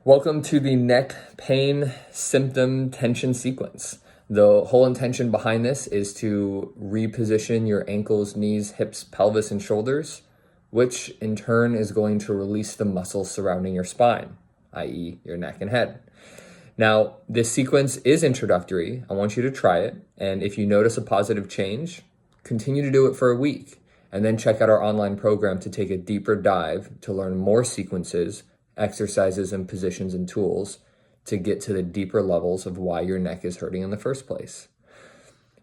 Welcome to the neck pain symptom tension sequence. The whole intention behind this is to reposition your ankles, knees, hips, pelvis, and shoulders, which in turn is going to release the muscles surrounding your spine, i.e., your neck and head. Now, this sequence is introductory. I want you to try it. And if you notice a positive change, continue to do it for a week. And then check out our online program to take a deeper dive to learn more sequences, exercises, and positions and tools to get to the deeper levels of why your neck is hurting in the first place.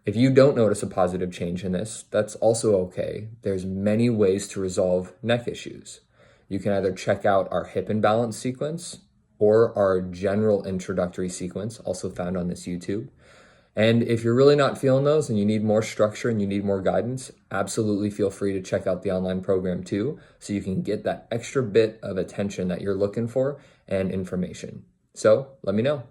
If you don't notice a positive change in this, that's also okay. There's many ways to resolve neck issues. You can either check out our hip imbalance sequence or our general introductory sequence, also found on this YouTube. And if you're really not feeling those and you need more structure and you need more guidance, absolutely feel free to check out the online program too, so you can get that extra bit of attention that you're looking for and information. So let me know.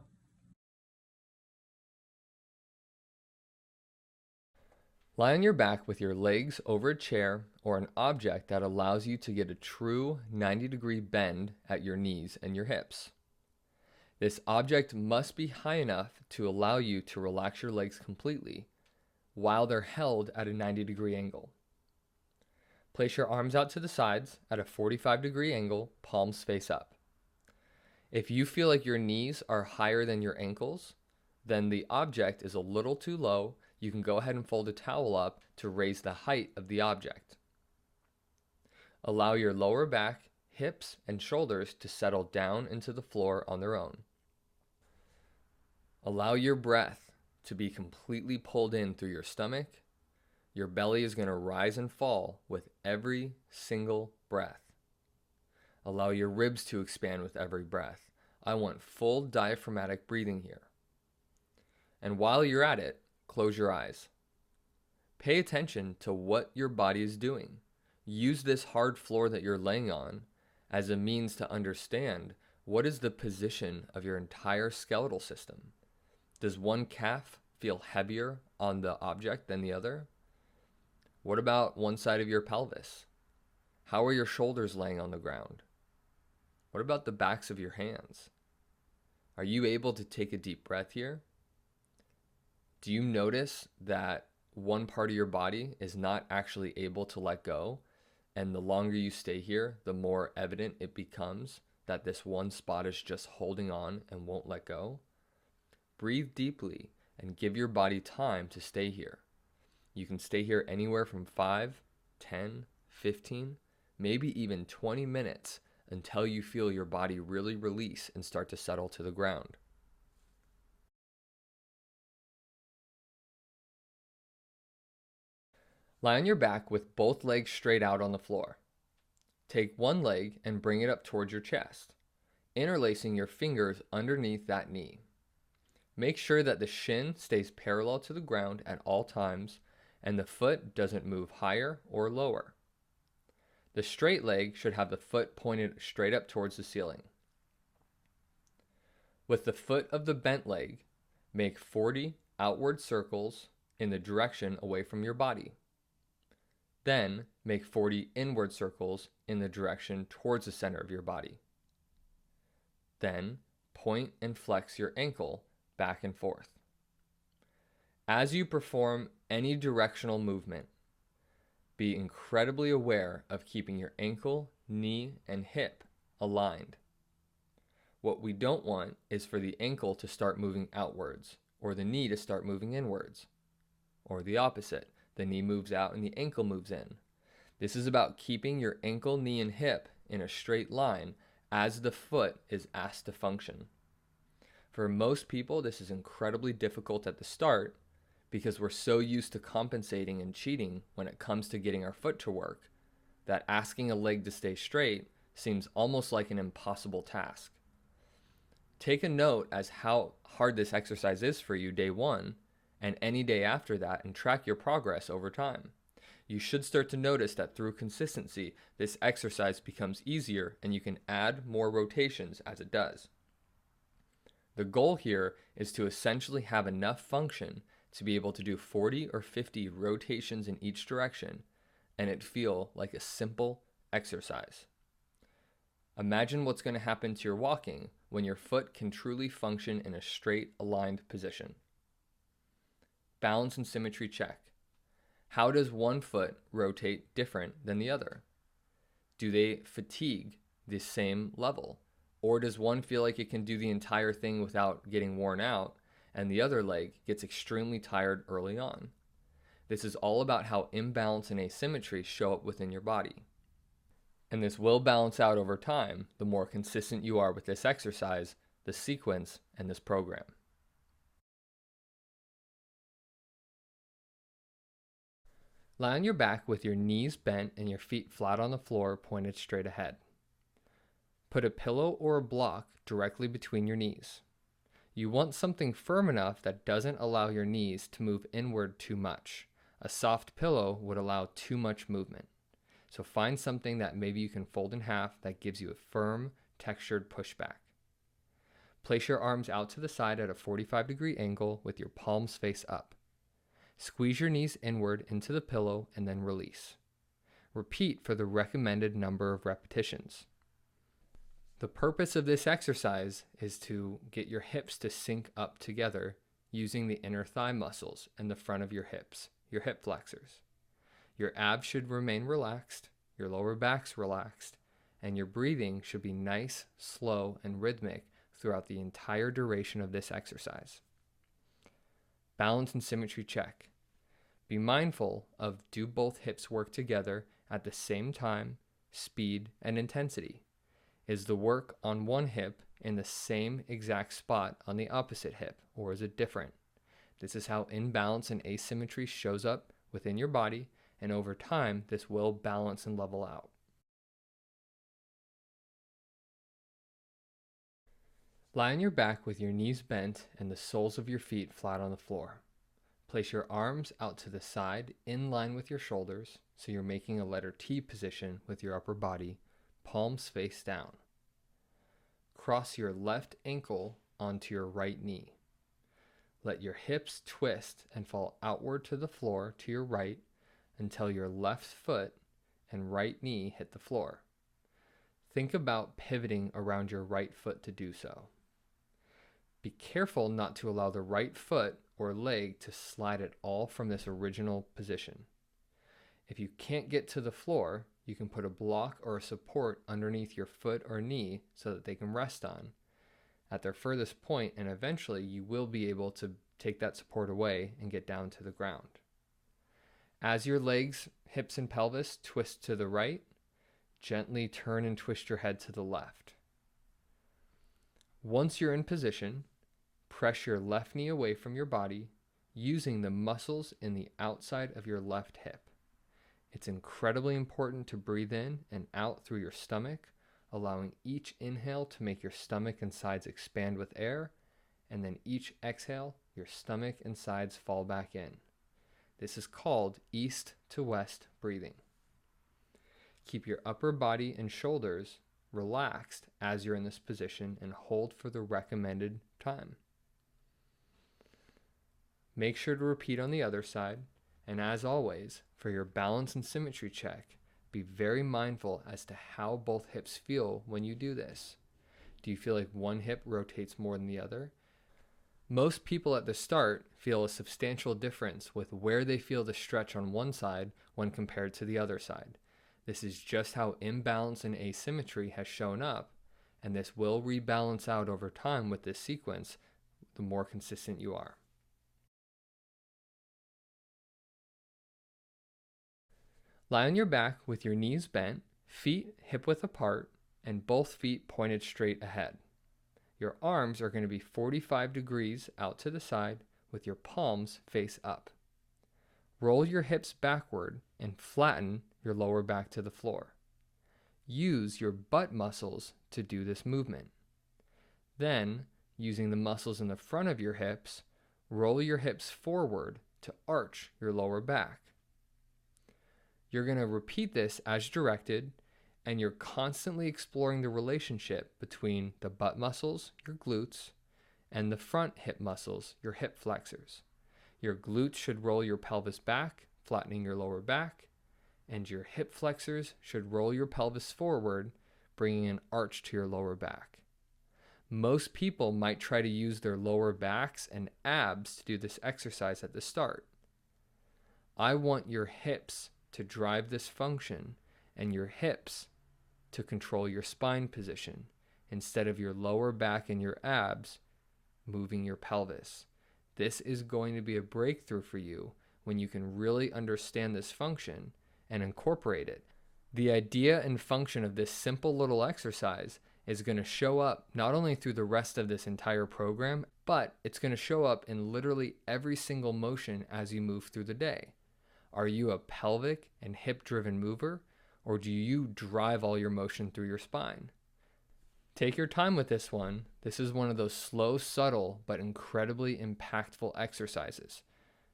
Lie on your back with your legs over a chair or an object that allows you to get a true 90-degree bend at your knees and your hips. This object must be high enough to allow you to relax your legs completely while they're held at a 90-degree angle. Place your arms out to the sides at a 45-degree angle, palms face up. If you feel like your knees are higher than your ankles, then the object is a little too low. You can go ahead and fold a towel up to raise the height of the object. Allow your lower back, hips, and shoulders to settle down into the floor on their own. Allow your breath to be completely pulled in through your stomach. Your belly is going to rise and fall with every single breath. Allow your ribs to expand with every breath. I want full diaphragmatic breathing here. And while you're at it, close your eyes. Pay attention to what your body is doing. Use this hard floor that you're laying on as a means to understand what is the position of your entire skeletal system. Does one calf feel heavier on the object than the other? What about one side of your pelvis? How are your shoulders laying on the ground? What about the backs of your hands? Are you able to take a deep breath here? Do you notice that one part of your body is not actually able to let go? And the longer you stay here, the more evident it becomes that this one spot is just holding on and won't let go. Breathe deeply and give your body time to stay here. You can stay here anywhere from 5, 10, 15, maybe even 20 minutes until you feel your body really release and start to settle to the ground. Lie on your back with both legs straight out on the floor. Take one leg and bring it up towards your chest, interlacing your fingers underneath that knee. Make sure that the shin stays parallel to the ground at all times and the foot doesn't move higher or lower. The straight leg should have the foot pointed straight up towards the ceiling. With the foot of the bent leg, make 40 outward circles in the direction away from your body. Then make 40 inward circles in the direction towards the center of your body. Then point and flex your ankle back and forth. As you perform any directional movement, be incredibly aware of keeping your ankle, knee, and hip aligned. What we don't want is for the ankle to start moving outwards, or the knee to start moving inwards, or the opposite. The knee moves out and the ankle moves in. This is about keeping your ankle, knee, and hip in a straight line as the foot is asked to function. For most people, this is incredibly difficult at the start because we're so used to compensating and cheating when it comes to getting our foot to work that asking a leg to stay straight seems almost like an impossible task. Take a note as how hard this exercise is for you day one and any day after that, and track your progress over time. You should start to notice that through consistency, this exercise becomes easier and you can add more rotations as it does. The goal here is to essentially have enough function to be able to do 40 or 50 rotations in each direction and it feel like a simple exercise. Imagine what's going to happen to your walking when your foot can truly function in a straight, aligned position. Balance and symmetry check. How does one foot rotate different than the other? Do they fatigue the same level? Or does one feel like it can do the entire thing without getting worn out, and the other leg gets extremely tired early on? This is all about how imbalance and asymmetry show up within your body. And this will balance out over time the more consistent you are with this exercise, the sequence, and this program. Lie on your back with your knees bent and your feet flat on the floor, pointed straight ahead. Put a pillow or a block directly between your knees. You want something firm enough that doesn't allow your knees to move inward too much. A soft pillow would allow too much movement. So find something that maybe you can fold in half that gives you a firm, textured pushback. Place your arms out to the side at a 45-degree angle with your palms face up. Squeeze your knees inward into the pillow and then release. Repeat for the recommended number of repetitions. The purpose of this exercise is to get your hips to sync up together using the inner thigh muscles and the front of your hips, your hip flexors. Your abs should remain relaxed, your lower back's relaxed, and your breathing should be nice, slow, and rhythmic throughout the entire duration of this exercise. Balance and symmetry check. Be mindful of, do both hips work together at the same time, speed, and intensity? Is the work on one hip in the same exact spot on the opposite hip, or is it different? This is how imbalance and asymmetry shows up within your body, and over time, this will balance and level out. Lie on your back with your knees bent and the soles of your feet flat on the floor. Place your arms out to the side in line with your shoulders, so you're making a letter T position with your upper body, palms face down. Cross your left ankle onto your right knee. Let your hips twist and fall outward to the floor to your right until your left foot and right knee hit the floor. Think about pivoting around your right foot to do so. Be careful not to allow the right foot or leg to slide at all from this original position. If you can't get to the floor, you can put a block or a support underneath your foot or knee so that they can rest on at their furthest point, and eventually you will be able to take that support away and get down to the ground. As your legs, hips, and pelvis twist to the right, gently turn and twist your head to the left. Once you're in position, press your left knee away from your body using the muscles in the outside of your left hip. It's incredibly important to breathe in and out through your stomach, allowing each inhale to make your stomach and sides expand with air, and then each exhale, your stomach and sides fall back in. This is called east to west breathing. Keep your upper body and shoulders relaxed as you're in this position and hold for the recommended time. Make sure to repeat on the other side, and as always, for your balance and symmetry check, be very mindful as to how both hips feel when you do this. Do you feel like one hip rotates more than the other? Most people at the start feel a substantial difference with where they feel the stretch on one side when compared to the other side. This is just how imbalance and asymmetry has shown up, and this will rebalance out over time with this sequence the more consistent you are. Lie on your back with your knees bent, feet hip-width apart, and both feet pointed straight ahead. Your arms are going to be 45 degrees out to the side with your palms face up. Roll your hips backward and flatten your lower back to the floor. Use your butt muscles to do this movement. Then, using the muscles in the front of your hips, roll your hips forward to arch your lower back. You're going to repeat this as directed, and you're constantly exploring the relationship between the butt muscles, your glutes, and the front hip muscles, your hip flexors. Your glutes should roll your pelvis back, flattening your lower back, and your hip flexors should roll your pelvis forward, bringing an arch to your lower back. Most people might try to use their lower backs and abs to do this exercise at the start. I want your hips to drive this function and your hips to control your spine position instead of your lower back and your abs moving your pelvis. This is going to be a breakthrough for you when you can really understand this function and incorporate it. The idea and function of this simple little exercise is going to show up not only through the rest of this entire program, but it's going to show up in literally every single motion as you move through the day. Are you a pelvic and hip-driven mover, or do you drive all your motion through your spine? Take your time with this one. This is one of those slow, subtle, but incredibly impactful exercises.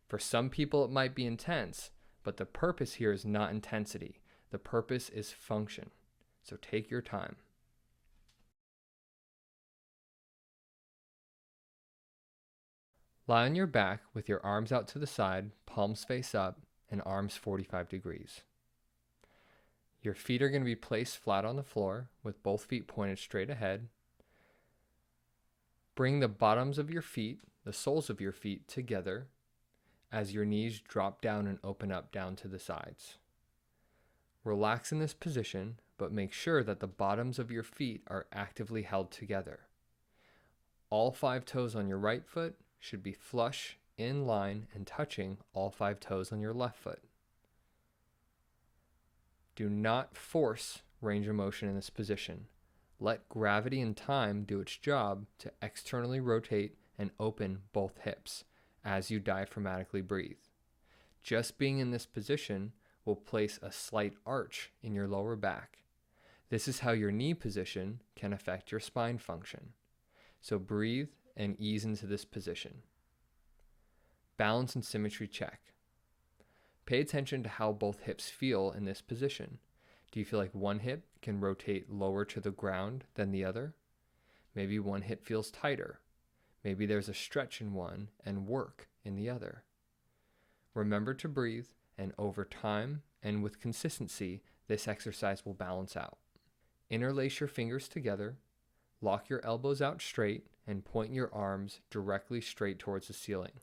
For some people, it might be intense, but the purpose here is not intensity. The purpose is function. So take your time. Lie on your back with your arms out to the side, palms face up, and arms 45 degrees. Your feet are going to be placed flat on the floor with both feet pointed straight ahead. Bring the bottoms of your feet, the soles of your feet, together as your knees drop down and open up down to the sides. Relax in this position, but make sure that the bottoms of your feet are actively held together. All 5 toes on your right foot should be flush, in line, and touching all 5 toes on your left foot. Do not force range of motion in this position. Let gravity and time do its job to externally rotate and open both hips as you diaphragmatically breathe. Just being in this position will place a slight arch in your lower back. This is how your knee position can affect your spine function. So breathe and ease into this position. Balance and symmetry check. Pay attention to how both hips feel in this position. Do you feel like one hip can rotate lower to the ground than the other? Maybe one hip feels tighter. Maybe there's a stretch in one and work in the other. Remember to breathe, and over time and with consistency, this exercise will balance out. Interlace your fingers together, lock your elbows out straight, and point your arms directly straight towards the ceiling.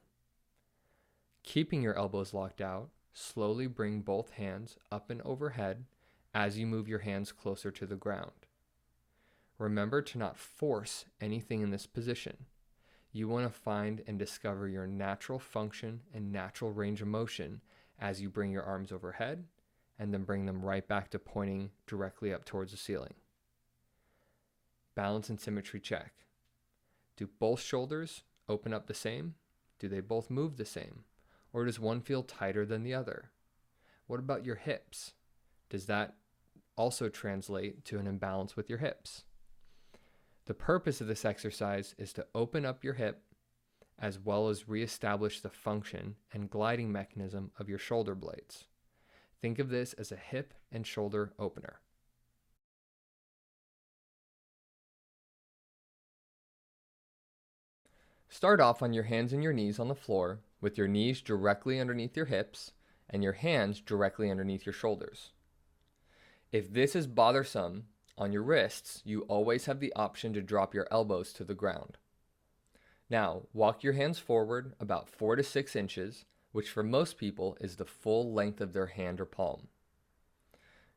Keeping your elbows locked out, slowly bring both hands up and overhead as you move your hands closer to the ground. Remember to not force anything in this position. You want to find and discover your natural function and natural range of motion as you bring your arms overhead and then bring them right back to pointing directly up towards the ceiling. Balance and symmetry check. Do both shoulders open up the same? Do they both move the same? Or does one feel tighter than the other? What about your hips? Does that also translate to an imbalance with your hips? The purpose of this exercise is to open up your hip as well as reestablish the function and gliding mechanism of your shoulder blades. Think of this as a hip and shoulder opener. Start off on your hands and your knees on the floor with your knees directly underneath your hips and your hands directly underneath your shoulders. If this is bothersome on your wrists, you always have the option to drop your elbows to the ground. Now, walk your hands forward about 4 to 6 inches, which for most people is the full length of their hand or palm.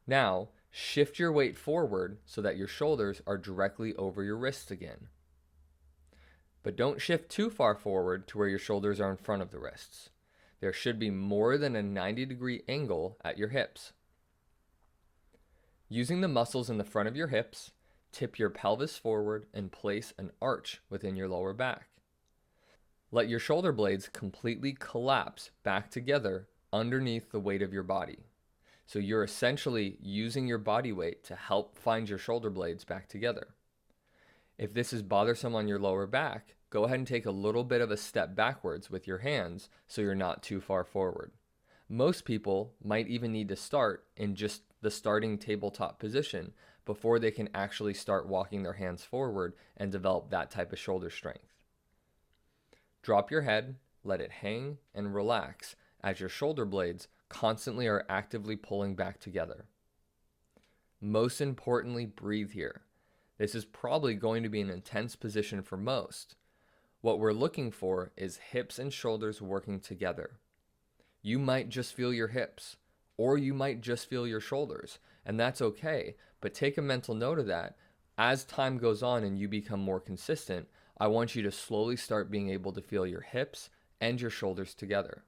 Now, shift your weight forward so that your shoulders are directly over your wrists again. But don't shift too far forward to where your shoulders are in front of the wrists. There should be more than a 90-degree angle at your hips. Using the muscles in the front of your hips, tip your pelvis forward and place an arch within your lower back. Let your shoulder blades completely collapse back together underneath the weight of your body. So you're essentially using your body weight to help find your shoulder blades back together. If this is bothersome on your lower back, go ahead and take a little bit of a step backwards with your hands so you're not too far forward. Most people might even need to start in just the starting tabletop position before they can actually start walking their hands forward and develop that type of shoulder strength. Drop your head, let it hang, and relax as your shoulder blades constantly are actively pulling back together. Most importantly, breathe here. This is probably going to be an intense position for most. What we're looking for is hips and shoulders working together. You might just feel your hips, or you might just feel your shoulders, and that's okay, but take a mental note of that. As time goes on and you become more consistent, I want you to slowly start being able to feel your hips and your shoulders together.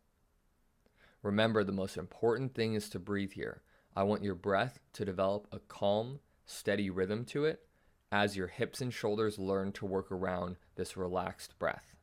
Remember, the most important thing is to breathe here. I want your breath to develop a calm, steady rhythm to it as your hips and shoulders learn to work around this relaxed breath.